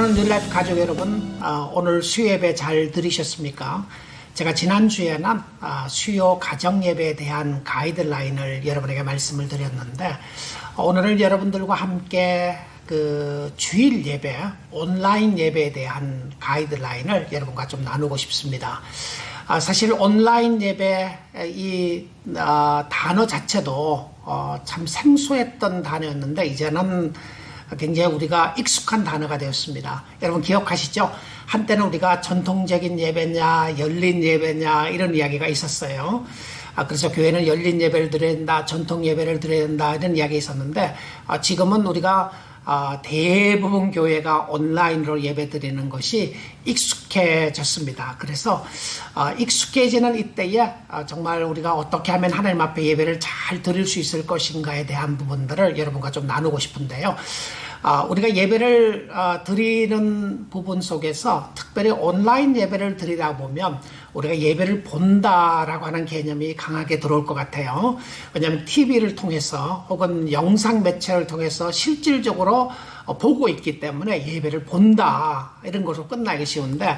사랑하는 뉴라이프 가족 여러분, 오늘 수요예배 잘 들으셨습니까? 제가 지난주에는 수요 가정예배에 대한 가이드라인을 여러분에게 말씀을 드렸는데, 오늘은 여러분들과 함께 그 주일 예배, 온라인 예배에 대한 가이드라인을 여러분과 좀 나누고 싶습니다. 사실 온라인 예배 이 단어 자체도 참 생소했던 단어였는데 이제는 굉장히 우리가 익숙한 단어가 되었습니다. 여러분 기억하시죠? 한때는 우리가 전통적인 예배냐 열린 예배냐 이런 이야기가 있었어요. 그래서 교회는 열린 예배를 드려야 된다, 전통 예배를 드려야 된다 이런 이야기 있었는데, 지금은 우리가 대부분 교회가 온라인으로 예배 드리는 것이 익숙해졌습니다. 그래서 익숙해지는 이때에 정말 우리가 어떻게 하면 하나님 앞에 예배를 잘 드릴 수 있을 것인가에 대한 부분들을 여러분과 좀 나누고 싶은데요. 우리가 예배를 드리는 부분 속에서 특별히 온라인 예배를 드리다 보면 우리가 예배를 본다라고 하는 개념이 강하게 들어올 것 같아요. 왜냐하면 TV를 통해서 혹은 영상 매체를 통해서 실질적으로 보고 있기 때문에 예배를 본다 이런 것으로 끝나기 쉬운데,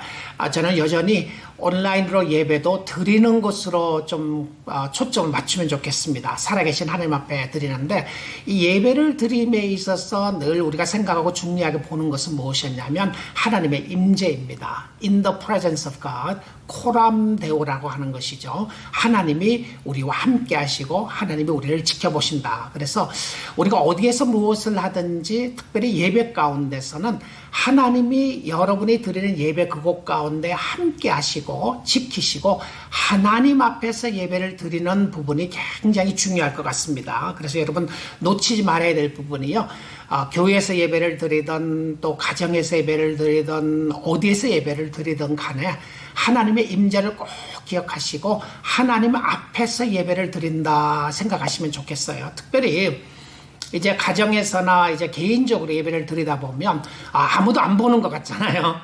저는 여전히 온라인으로 예배도 드리는 것으로 좀 초점을 맞추면 좋겠습니다. 살아계신 하나님 앞에 드리는데, 이 예배를 드림에 있어서 늘 우리가 생각하고 중요하게 보는 것은 무엇이었냐면 하나님의 임재입니다. In the presence of God, 코람 데오라고 하는 것이죠. 하나님이 우리와 함께 하시고 하나님이 우리를 지켜보신다. 그래서 우리가 어디에서 무엇을 하든지 특별히 예배 가운데서는 하나님이 여러분이 드리는 예배 그곳 가운데 함께 하시고 지키시고 하나님 앞에서 예배를 드리는 부분이 굉장히 중요할 것 같습니다. 그래서 여러분 놓치지 말아야 될 부분이요, 교회에서 예배를 드리든 또 가정에서 예배를 드리든 어디에서 예배를 드리든 간에 하나님의 임재를 꼭 기억하시고 하나님 앞에서 예배를 드린다 생각하시면 좋겠어요. 특별히 이제 가정에서나 이제 개인적으로 예배를 드리다 보면 아무도 안 보는 것 같잖아요.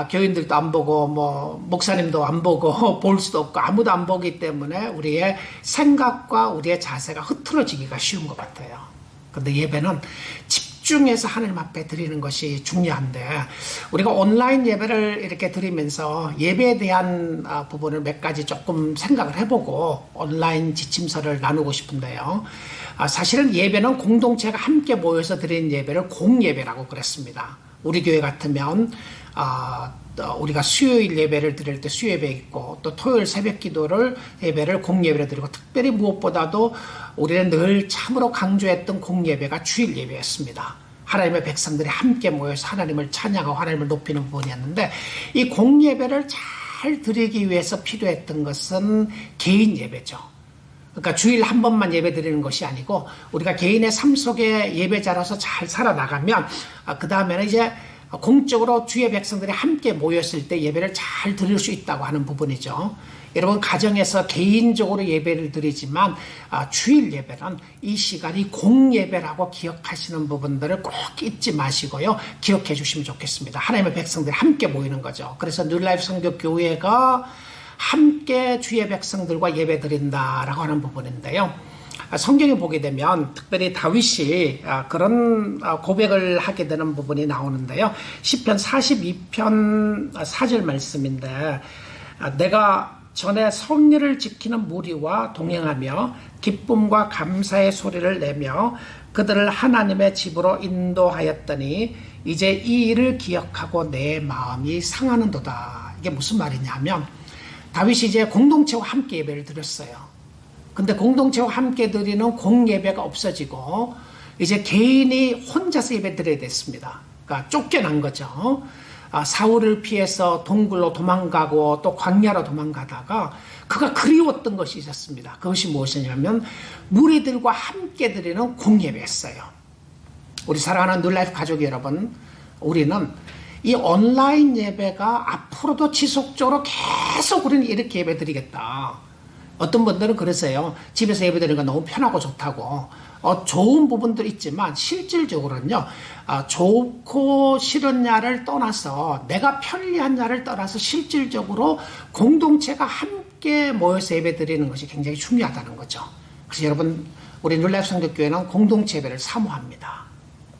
교인들도 안 보고 뭐 목사님도 안 보고 볼 수도 없고 아무도 안 보기 때문에 우리의 생각과 우리의 자세가 흐트러지기가 쉬운 것 같아요. 그런데 예배는 집중해서 하나님 앞에 드리는 것이 중요한데, 우리가 온라인 예배를 이렇게 드리면서 예배에 대한 부분을 몇 가지 조금 생각을 해보고 온라인 지침서를 나누고 싶은데요. 사실은 예배는 공동체가 함께 모여서 드리는 예배를 공예배라고 그랬습니다. 우리 교회 같으면 우리가 수요일 예배를 드릴 때 수예배 있고, 또 토요일 새벽 기도를 예배를 공예배로 드리고, 특별히 무엇보다도 우리는 늘 참으로 강조했던 공예배가 주일 예배였습니다. 하나님의 백성들이 함께 모여서 하나님을 찬양하고 하나님을 높이는 부분이었는데, 이 공예배를 잘 드리기 위해서 필요했던 것은 개인 예배죠. 그러니까 주일 한 번만 예배 드리는 것이 아니고 우리가 개인의 삶 속에 예배자로서 잘 살아나가면 그 다음에는 이제 공적으로 주의 백성들이 함께 모였을 때 예배를 잘 드릴 수 있다고 하는 부분이죠. 여러분 가정에서 개인적으로 예배를 드리지만 주일 예배는 이 시간이 공예배라고 기억하시는 부분들을 꼭 잊지 마시고요, 기억해 주시면 좋겠습니다. 하나님의 백성들이 함께 모이는 거죠. 그래서 뉴라이프 성교교회가 함께 주의 백성들과 예배 드린다라고 하는 부분인데요. 성경에 보게 되면 특별히 다윗이 그런 고백을 하게 되는 부분이 나오는데요. 시편 42편 4절 말씀인데, 내가 전에 성례를 지키는 무리와 동행하며 기쁨과 감사의 소리를 내며 그들을 하나님의 집으로 인도하였더니 이제 이 일을 기억하고 내 마음이 상하는도다. 이게 무슨 말이냐면, 다윗이 이제 공동체와 함께 예배를 드렸어요. 근데 공동체와 함께 드리는 공예배가 없어지고 이제 개인이 혼자서 예배 드려야 됐습니다. 그러니까 쫓겨난 거죠. 사울을 피해서 동굴로 도망가고 또 광야로 도망가다가 그가 그리웠던 것이 있었습니다. 그것이 무엇이냐면 무리들과 함께 드리는 공예배였어요. 우리 사랑하는 뉴라이프 가족 여러분, 우리는 이 온라인 예배가 앞으로도 지속적으로 계속 우리는 이렇게 예배 드리겠다. 어떤 분들은 그러세요. 집에서 예배 드리는 건 너무 편하고 좋다고. 좋은 부분도 있지만 실질적으로는요, 좋고 싫은냐를 떠나서 내가 편리한냐를 떠나서 실질적으로 공동체가 함께 모여서 예배 드리는 것이 굉장히 중요하다는 거죠. 그래서 여러분, 우리 뉴라이프 성교교회는 공동체 예배를 사모합니다.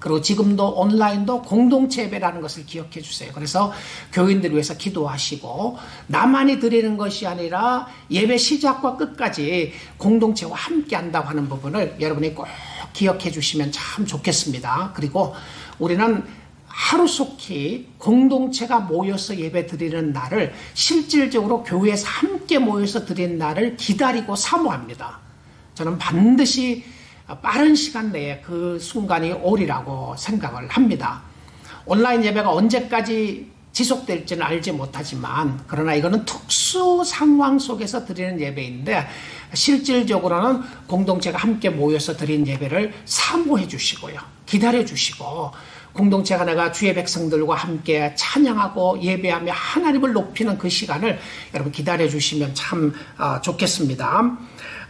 그리고 지금도 온라인도 공동체 예배라는 것을 기억해 주세요. 그래서 교인들을 위해서 기도하시고 나만이 드리는 것이 아니라 예배 시작과 끝까지 공동체와 함께 한다고 하는 부분을 여러분이 꼭 기억해 주시면 참 좋겠습니다. 그리고 우리는 하루속히 공동체가 모여서 예배 드리는 날을 실질적으로 교회에서 함께 모여서 드리는 날을 기다리고 사모합니다. 저는 반드시 빠른 시간 내에 그 순간이 오리라고 생각을 합니다. 온라인 예배가 언제까지 지속될지는 알지 못하지만 그러나 이거는 특수 상황 속에서 드리는 예배인데 실질적으로는 공동체가 함께 모여서 드린 예배를 사모해 주시고요. 기다려 주시고 공동체가 내가 주의 백성들과 함께 찬양하고 예배하며 하나님을 높이는 그 시간을 여러분 기다려 주시면 참 좋겠습니다.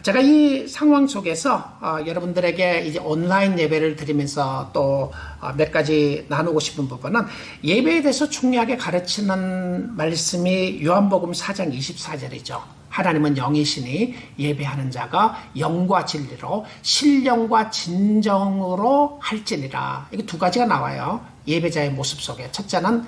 제가 이 상황 속에서 여러분들에게 이제 온라인 예배를 드리면서 또 몇 가지 나누고 싶은 부분은 예배에 대해서 중요하게 가르치는 말씀이 요한복음 4장 24절이죠. 하나님은 영이시니 예배하는 자가 영과 진리로 신령과 진정으로 할지니라. 이게 두 가지가 나와요. 예배자의 모습 속에. 첫째는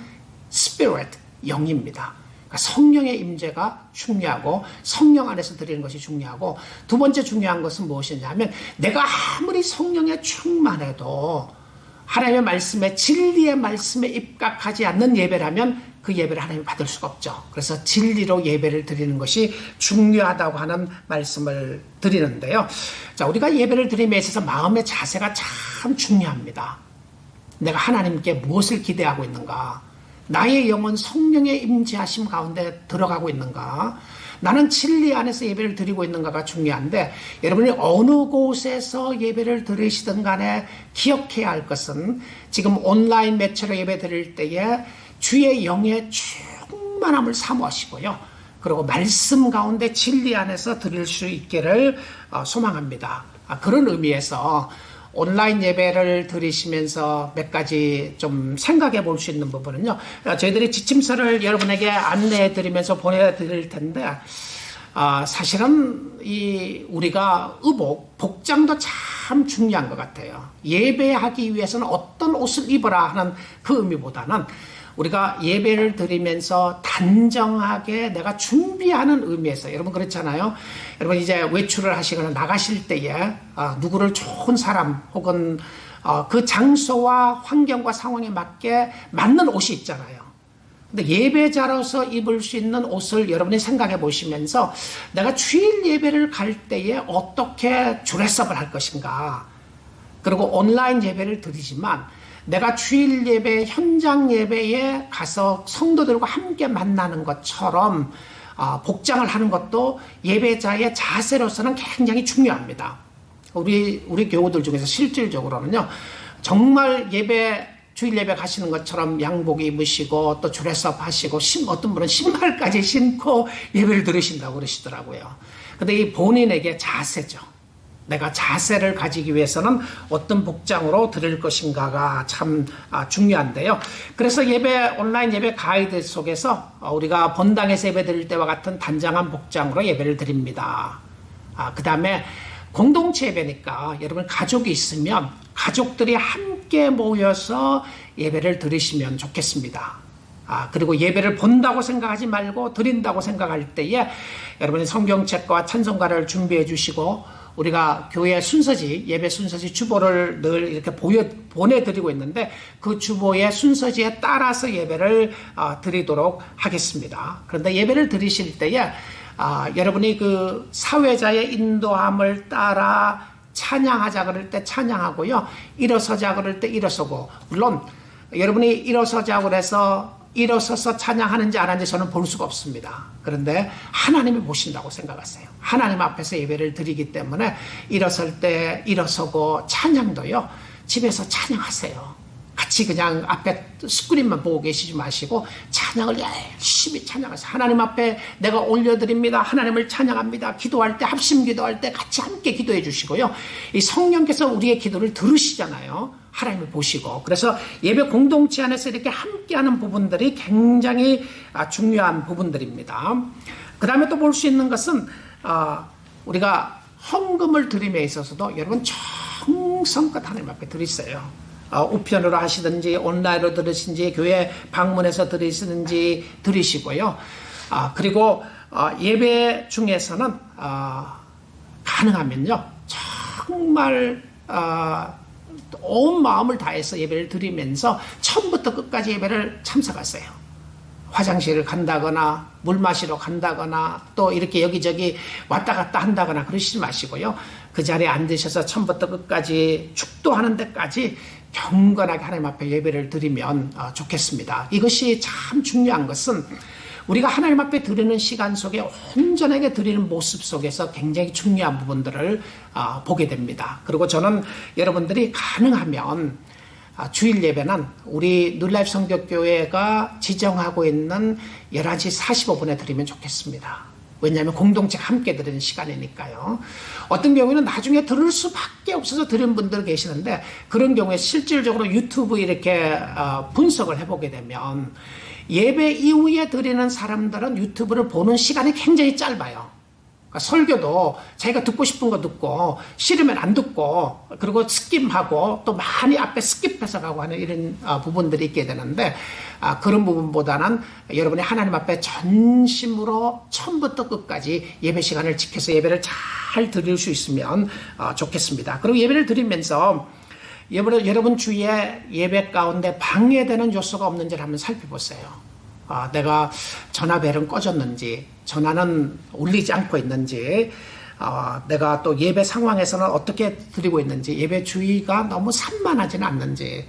Spirit, 영입니다. 그러니까 성령의 임재가 중요하고 성령 안에서 드리는 것이 중요하고 두 번째 중요한 것은 무엇이냐면 내가 아무리 성령에 충만해도 하나님의 말씀에 진리의 말씀에 입각하지 않는 예배라면 그 예배를 하나님이 받을 수가 없죠. 그래서 진리로 예배를 드리는 것이 중요하다고 하는 말씀을 드리는데요. 자, 우리가 예배를 드림에 있어서 마음의 자세가 참 중요합니다. 내가 하나님께 무엇을 기대하고 있는가? 나의 영은 성령의 임재하심 가운데 들어가고 있는가? 나는 진리 안에서 예배를 드리고 있는가가 중요한데 여러분이 어느 곳에서 예배를 드리시든 간에 기억해야 할 것은 지금 온라인 매체로 예배 드릴 때에 주의 영의 충만함을 사모하시고요. 그리고 말씀 가운데 진리 안에서 드릴 수 있기를 소망합니다. 그런 의미에서 온라인 예배를 드리시면서 몇 가지 좀 생각해 볼 수 있는 부분은요. 저희들이 지침서를 여러분에게 안내해 드리면서 보내드릴 텐데 사실은 우리가 복장도 참 중요한 것 같아요. 예배하기 위해서는 어떤 옷을 입어라 하는 그 의미보다는 우리가 예배를 드리면서 단정하게 내가 준비하는 의미에서 여러분 그렇잖아요. 여러분 이제 외출을 하시거나 나가실 때에 누구를 좋은 사람 혹은 그 장소와 환경과 상황에 맞게 맞는 옷이 있잖아요. 근데 예배자로서 입을 수 있는 옷을 여러분이 생각해 보시면서 내가 주일 예배를 갈 때에 어떻게 드레스업을 할 것인가. 그리고 온라인 예배를 드리지만 내가 주일 예배, 현장 예배에 가서 성도들과 함께 만나는 것처럼 복장을 하는 것도 예배자의 자세로서는 굉장히 중요합니다. 우리 교우들 중에서 실질적으로는요, 정말 주일 예배 가시는 것처럼 양복 입으시고 또 드레스업 하시고 어떤 분은 신발까지 신고 예배를 들으신다고 그러시더라고요. 근데 이 본인에게 자세죠. 내가 자세를 가지기 위해서는 어떤 복장으로 드릴 것인가가 참 중요한데요. 그래서 온라인 예배 가이드 속에서 우리가 본당에서 예배 드릴 때와 같은 단정한 복장으로 예배를 드립니다. 그 다음에 공동체 예배니까 여러분 가족이 있으면 가족들이 함께 모여서 예배를 드리시면 좋겠습니다. 그리고 예배를 본다고 생각하지 말고 드린다고 생각할 때에 여러분이 성경책과 찬송가를 준비해 주시고 우리가 교회 순서지, 예배 순서지 주보를 늘 이렇게 보내드리고 있는데 그 주보의 순서지에 따라서 예배를 드리도록 하겠습니다. 그런데 예배를 드리실 때에 여러분이 그 사회자의 인도함을 따라 찬양하자 그럴 때 찬양하고요. 일어서자 그럴 때 일어서고, 물론 여러분이 일어서자 그래서 일어서서 찬양하는지 안 하는지 저는 볼 수가 없습니다. 그런데 하나님이 보신다고 생각하세요. 하나님 앞에서 예배를 드리기 때문에 일어설 때 일어서고 찬양도요. 집에서 찬양하세요. 같이 그냥 앞에 스크린만 보고 계시지 마시고 찬양을 열심히 찬양하세요. 하나님 앞에 내가 올려드립니다. 하나님을 찬양합니다. 기도할 때 합심 기도할 때 같이 함께 기도해 주시고요. 이 성령께서 우리의 기도를 들으시잖아요. 하나님을 보시고. 그래서 예배 공동체 안에서 이렇게 함께하는 부분들이 굉장히 중요한 부분들입니다. 그 다음에 또 볼 수 있는 것은 우리가 헌금을 드림에 있어서도 여러분 정성껏 하나님 앞에 드리세요. 우편으로 하시든지 온라인으로 들으신지 교회 방문해서 들으시든지 들으시고요. 그리고 예배 중에서는 가능하면요 정말 온 마음을 다해서 예배를 드리면서 처음부터 끝까지 예배를 참석하세요. 화장실을 간다거나 물 마시러 간다거나 또 이렇게 여기저기 왔다 갔다 한다거나 그러시지 마시고요. 그 자리에 앉으셔서 처음부터 끝까지 축도하는 데까지 경건하게 하나님 앞에 예배를 드리면 좋겠습니다. 이것이 참 중요한 것은 우리가 하나님 앞에 드리는 시간 속에 온전하게 드리는 모습 속에서 굉장히 중요한 부분들을 보게 됩니다. 그리고 저는 여러분들이 가능하면 주일 예배는 우리 뉴라이프 성교교회가 지정하고 있는 11시 45분에 드리면 좋겠습니다. 왜냐하면 공동체가 함께 드리는 시간이니까요. 어떤 경우에는 나중에 들을 수밖에 없어서 드리는 분들 계시는데 그런 경우에 실질적으로 유튜브 이렇게 분석을 해보게 되면 예배 이후에 드리는 사람들은 유튜브를 보는 시간이 굉장히 짧아요. 그러니까 설교도 자기가 듣고 싶은 거 듣고 싫으면 안 듣고 그리고 스킵하고 또 많이 앞에 스킵해서 가고 하는 이런 부분들이 있게 되는데 그런 부분보다는 여러분이 하나님 앞에 전심으로 처음부터 끝까지 예배 시간을 지켜서 예배를 잘 드릴 수 있으면 좋겠습니다. 그리고 예배를 드리면서 여러분 주위에 예배 가운데 방해되는 요소가 없는지를 한번 살펴보세요. 내가 전화벨은 꺼졌는지, 전화는 울리지 않고 있는지, 내가 또 예배 상황에서는 어떻게 드리고 있는지, 예배 주의가 너무 산만하지는 않는지,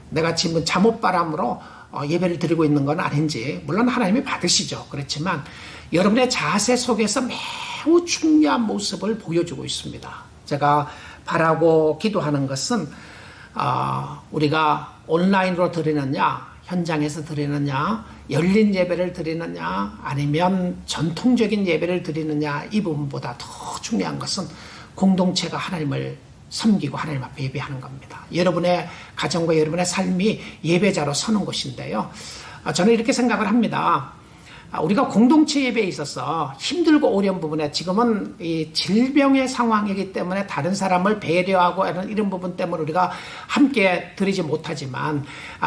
내가 지금 잠옷바람으로 예배를 드리고 있는 건 아닌지, 물론 하나님이 받으시죠. 그렇지만 여러분의 자세 속에서 매우 중요한 모습을 보여주고 있습니다. 제가 바라고 기도하는 것은 우리가 온라인으로 드리느냐, 현장에서 드리느냐, 열린 예배를 드리느냐, 아니면 전통적인 예배를 드리느냐, 이 부분보다 더 중요한 것은 공동체가 하나님을 섬기고 하나님 앞에 예배하는 겁니다. 여러분의 가정과 여러분의 삶이 예배자로 서는 것인데요. 저는 이렇게 생각을 합니다. 우리가 공동체 예배에 있어서 힘들고 어려운 부분에 지금은 이 질병의 상황이기 때문에 다른 사람을 배려하고 하는 이런 부분 때문에 우리가 함께 드리지 못하지만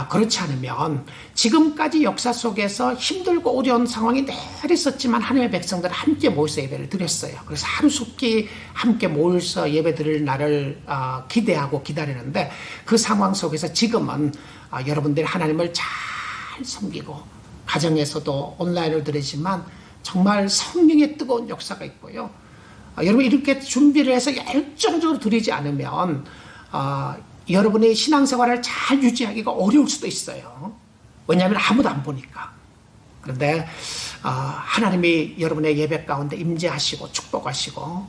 그렇지 않으면 지금까지 역사 속에서 힘들고 어려운 상황이 늘 있었지만 하나님의 백성들은 함께 모여서 예배를 드렸어요. 그래서 하루속히 함께 모여서 예배 드릴 날을 기대하고 기다리는데 그 상황 속에서 지금은 여러분들이 하나님을 잘 섬기고 가정에서도 온라인으로 드리지만 정말 성령의 뜨거운 역사가 있고요. 여러분 이렇게 준비를 해서 열정적으로 드리지 않으면 여러분의 신앙생활을 잘 유지하기가 어려울 수도 있어요. 왜냐하면 아무도 안 보니까. 그런데 하나님이 여러분의 예배 가운데 임재하시고 축복하시고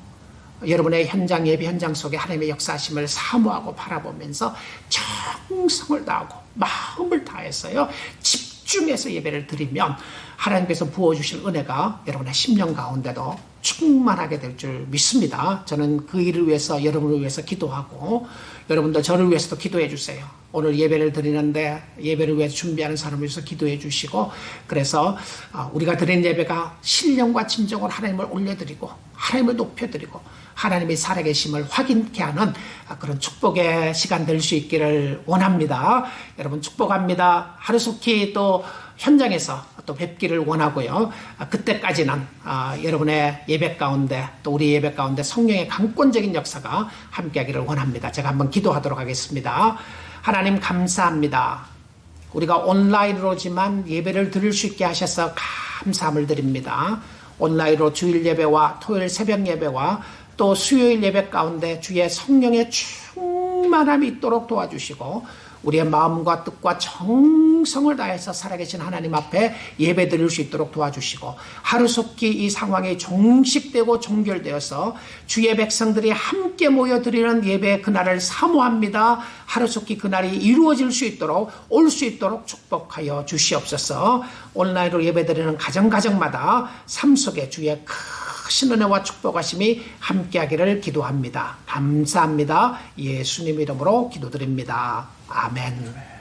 여러분의 현장 예배 현장 속에 하나님의 역사하심을 사모하고 바라보면서 정성을 다하고 마음을 다해서요. 집중해서 예배를 드리면 하나님께서 부어주실 은혜가 여러분의 심령 가운데도 충만하게 될 줄 믿습니다. 저는 그 일을 위해서 여러분을 위해서 기도하고 여러분도 저를 위해서도 기도해 주세요. 오늘 예배를 드리는데 예배를 위해서 준비하는 사람을 위해서 기도해 주시고 그래서 우리가 드리는 예배가 신령과 진정으로 하나님을 올려드리고 하나님을 높여드리고 하나님의 살아계심을 확인케 하는 그런 축복의 시간 될 수 있기를 원합니다. 여러분 축복합니다. 하루속히 또 현장에서 또 뵙기를 원하고요. 그때까지는 여러분의 예배 가운데 또 우리 예배 가운데 성령의 강권적인 역사가 함께하기를 원합니다. 제가 한번 기도하도록 하겠습니다. 하나님 감사합니다. 우리가 온라인으로지만 예배를 드릴 수 있게 하셔서 감사함을 드립니다. 온라인으로 주일 예배와 토요일 새벽 예배와 또 수요일 예배 가운데 주의 성령의 충만함이 있도록 도와주시고 우리의 마음과 뜻과 정성을 다해서 살아계신 하나님 앞에 예배 드릴 수 있도록 도와주시고 하루속히 이 상황이 종식되고 종결되어서 주의 백성들이 함께 모여 드리는 예배의 그날을 사모합니다. 하루속히 그날이 이루어질 수 있도록 올 수 있도록 축복하여 주시옵소서. 온라인으로 예배 드리는 가정마다 삶 속에 주의 크신 은혜와 축복하심이 함께하기를 기도합니다. 감사합니다. 예수님 이름으로 기도드립니다. 아멘.